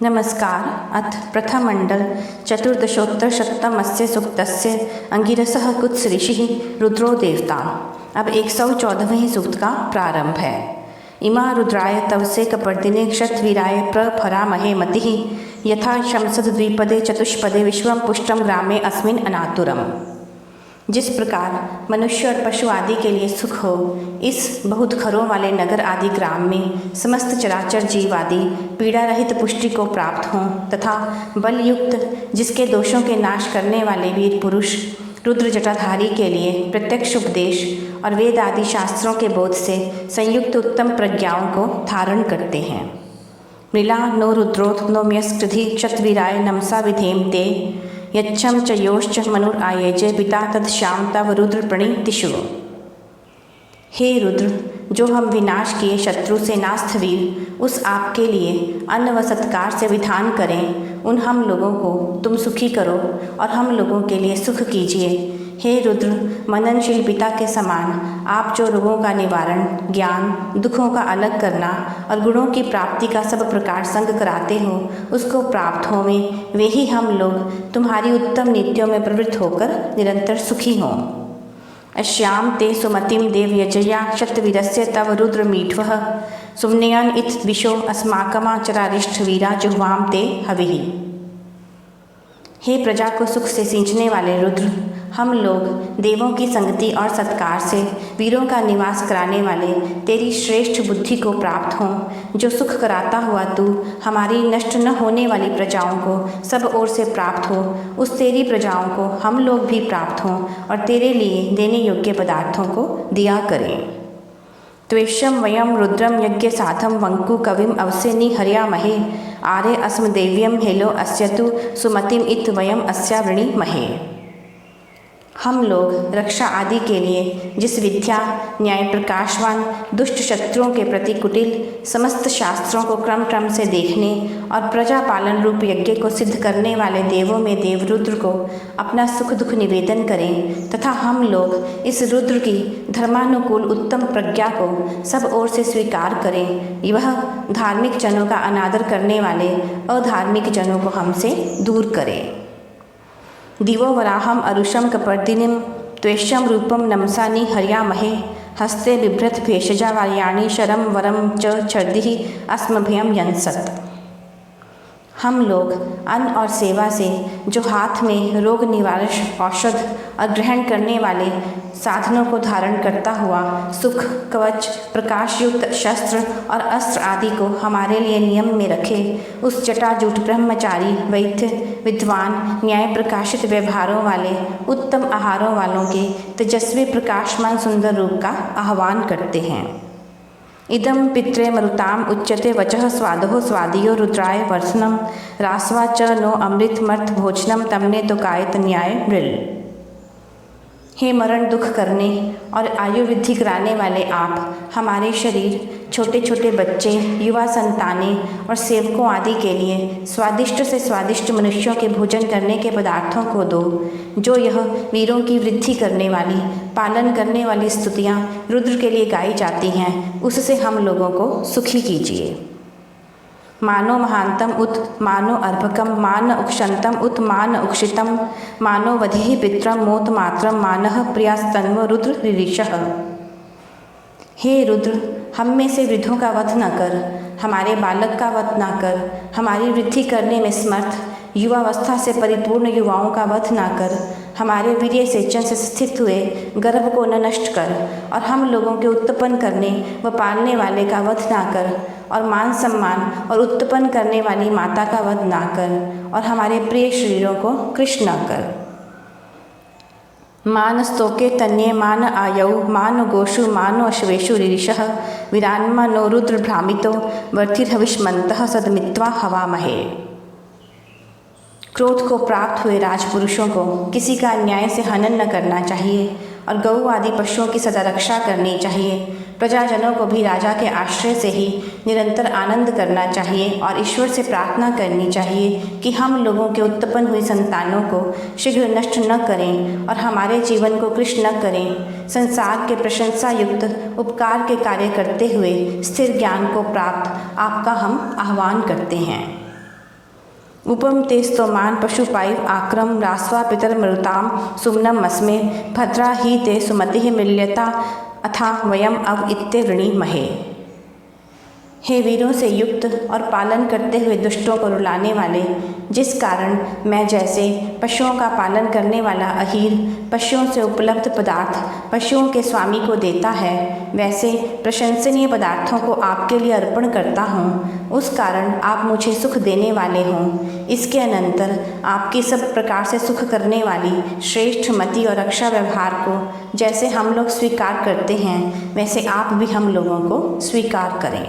नमस्कार। अथ प्रथममण्डल चतुर्दशोत्तरशतमस्य सूक्तस्य अंगिरसः कुत्स ऋषिः रुद्रो देवता। अब 114वें सूक्त का प्रारंभ है। इमा रुद्राय तवसे कपर्दिने क्षतवीराय प्रफरामहे मतिः यथा शंसद द्विपदे चतुष्पदे विश्वं पुष्टं ग्रामे अस्मिन् अनातुरम्। जिस प्रकार मनुष्य और पशु आदि के लिए सुख हो, इस बहुत खरों वाले नगर आदि ग्राम में समस्त चराचर जीव आदि पीड़ा रहित पुष्टि को प्राप्त हों तथा बलयुक्त जिसके दोषों के नाश करने वाले वीर पुरुष रुद्र जटाधारी के लिए प्रत्यक्ष उपदेश और वेद आदि शास्त्रों के बोध से संयुक्त उत्तम प्रज्ञाओं को धारण करते हैं। मृला नो रुद्रोथ नो म्यस्कृधि क्षतवीराय नमसा विधेम ते यच्छम च योश्च मनुर आयेजे पिता तत्श्याम तव रुद्र प्रणीतिषु। हे रुद्र, जो हम विनाश किए शत्रु से नास्थ वीर, उस आपके लिए अन्न व सत्कार से विधान करें, उन हम लोगों को तुम सुखी करो और हम लोगों के लिए सुख कीजिए। हे रुद्र, मननशील पिता के समान आप जो रोगों का निवारण, ज्ञान, दुखों का अलग करना और गुणों की प्राप्ति का सब प्रकार संग कराते हो, उसको प्राप्त होवें वे ही हम लोग तुम्हारी उत्तम नीतियों में प्रवृत्त होकर निरंतर सुखी हों। अश्याम ते सुमतिम देव यजया क्षतवीरस्य तव रुद्र मीठ्वः सुम्नयन इत विशो अस्माकमाचरारिष्ठ वीरा जुह्वाम ते हविः। हे प्रजा को सुख से सींचने वाले रुद्र, हम लोग देवों की संगति और सत्कार से वीरों का निवास कराने वाले तेरी श्रेष्ठ बुद्धि को प्राप्त हों। जो सुख कराता हुआ तू हमारी नष्ट न होने वाली प्रजाओं को सब ओर से प्राप्त हो, उस तेरी प्रजाओं को हम लोग भी प्राप्त हों और तेरे लिए देने योग्य पदार्थों को दिया करें। त्वेषम वयम रुद्रम यज्ञ साधम वंकु कविम अवसे निहर्यामहे आर्य अस्म देव्यम हेलो अस्यतु सुमतिम इत वयम अस्या वृणीमहे। हम लोग रक्षा आदि के लिए जिस विद्या, न्याय प्रकाशवान, दुष्ट शत्रुओं के प्रति कुटिल समस्त शास्त्रों को क्रम क्रम से देखने और प्रजा पालन रूप यज्ञ को सिद्ध करने वाले देवों में देव रुद्र को अपना सुख दुख निवेदन करें तथा हम लोग इस रुद्र की धर्मानुकूल उत्तम प्रज्ञा को सब ओर से स्वीकार करें, यह धार्मिक जनों का अनादर करने वाले अधार्मिक जनों को हमसे दूर करें। दिवो वराहम अरुषम कपर्दिनीम त्वेषम रूपम नमसानि हर्यामहे हस्ते बिभ्रत भेषजा वार्याणि शरम वरम च छर्दिः अस्मभ्यम यंसत। हम लोग अन्न और सेवा से जो हाथ में रोग निवारक औषध और ग्रहण करने वाले साधनों को धारण करता हुआ सुख, कवच, प्रकाशयुक्त शस्त्र और अस्त्र आदि को हमारे लिए नियम में रखे, उस जटाजूट ब्रह्मचारी, वैद्य, विद्वान, न्याय प्रकाशित व्यवहारों वाले, उत्तम आहारों वालों के तेजस्वी प्रकाशमान सुंदर रूप का आह्वान करते हैं। इदम पित्रे मरुताम उच्यते वचः स्वादो स्वादियो रुद्राय वर्षनम रास्वा च नो अमृत मर्थ भोजनम तमने तो कायत न्याय मृल। हे मरण दुख करने और आयु वृद्धि कराने वाले आप, हमारे शरीर, छोटे छोटे बच्चे, युवा संतानें और सेवकों आदि के लिए स्वादिष्ट से स्वादिष्ट मनुष्यों के भोजन करने के पदार्थों को दो। जो यह वीरों की वृद्धि करने वाली, पालन करने वाली स्तुतियाँ रुद्र के लिए गाई जाती हैं, उससे हम लोगों को सुखी कीजिए। मानो महांतम उत मानो अर्भकम मान उक्षंतम उत मान उक्षितम मानो वधिः पित्रम मोत मात्रम मानः प्रियास्तन्व रुद्र ऋषः। हे रुद्र, हम में से वृद्धों का वध न कर, हमारे बालक का वध न कर, हमारी वृद्धि करने में समर्थ युवावस्था से परिपूर्ण युवाओं का वध न कर, हमारे वीर्य सेचन से स्थित हुए गर्भ को न नष्ट कर और हम लोगों के उत्पन्न करने व पालने वाले का वध न कर और मान सम्मान और उत्पन्न करने वाली माता का वध न कर और हमारे प्रिय शरीरों को कृश न कर। मान स्तोके तन्ये मान आयौ मान गोषु मानो अश्वेषु रीरिषः विरान्मा नो रुद्र भ्रामितो वर्तिर्हविष्मन्तः सदमित्वा हवामहे। क्रोध को प्राप्त हुए राजपुरुषों को किसी का अन्याय से हनन न करना चाहिए और गऊ आदि पशुओं की सदा रक्षा करनी चाहिए। प्रजाजनों को भी राजा के आश्रय से ही निरंतर आनंद करना चाहिए और ईश्वर से प्रार्थना करनी चाहिए कि हम लोगों के उत्पन्न हुई संतानों को शीघ्र नष्ट न करें और हमारे जीवन को कृश न करें। संसार के प्रशंसा युक्त उपकार के कार्य करते हुए स्थिर ज्ञान को प्राप्त आपका हम आह्वान करते हैं। उपम ते स्तोमान पशुपाइव आक्रम रास्वा पितरमरुताम सुमनम अस्मे भद्रा ही ते सुमति मिल्यता अथा वयम अव इत्ते ऋणी महे। हे वीरों से युक्त और पालन करते हुए दुष्टों को रुलाने वाले, जिस कारण मैं जैसे पशुओं का पालन करने वाला अहीर पशुओं से उपलब्ध पदार्थ पशुओं के स्वामी को देता है, वैसे प्रशंसनीय पदार्थों को आपके लिए अर्पण करता हूँ। उस कारण आप मुझे सुख देने वाले हों। इसके अनंतर आपकी सब प्रकार से सुख करने वाली श्रेष्ठ मति और रक्षा व्यवहार को जैसे हम लोग स्वीकार करते हैं, वैसे आप भी हम लोगों को स्वीकार करें।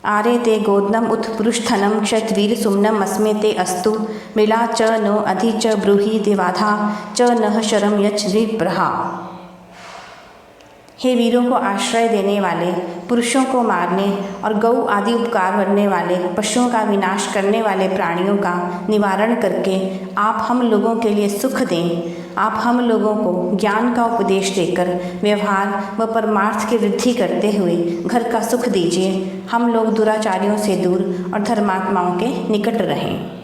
आरे ते गोदनम उत पुरुषधनम क्षतवीर सुमनम अस्मे ते अस्तु मृला च नो अधि च ब्रूहि देवाधा च नः शरम यच विप्रहा। हे वीरों को आश्रय देने वाले, पुरुषों को मारने और गौ आदि उपकार करने वाले, पशुओं का विनाश करने वाले प्राणियों का निवारण करके आप हम लोगों के लिए सुख दें। आप हम लोगों को ज्ञान का उपदेश देकर व्यवहार व परमार्थ की वृद्धि करते हुए घर का सुख दीजिए। हम लोग दुराचारियों से दूर और धर्मात्माओं के निकट रहें।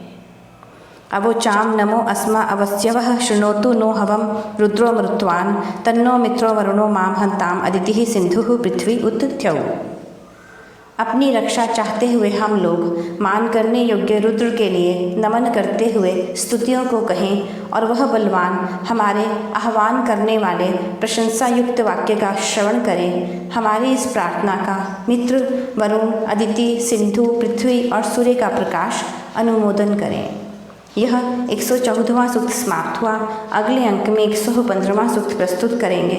अवोचाम नमो अस्मा अवस्यवः शृणोतु नो हवम रुद्रो मृत्वान् तन्नो मित्रो वरुणो माम हन्ताम अदितिः सिंधुः पृथ्वी उत थ्यौ। अपनी रक्षा चाहते हुए हम लोग मान करने योग्य रुद्र के लिए नमन करते हुए स्तुतियों को कहें और वह बलवान हमारे आह्वान करने वाले प्रशंसा युक्त वाक्य का श्रवण करें। हमारी इस प्रार्थना का मित्र वरुण, अदिति, सिंधु, पृथ्वी और सूर्य का प्रकाश अनुमोदन करें। यह 114वां सूक्त समाप्त हुआ। अगले अंक में 115वां सूक्त प्रस्तुत करेंगे।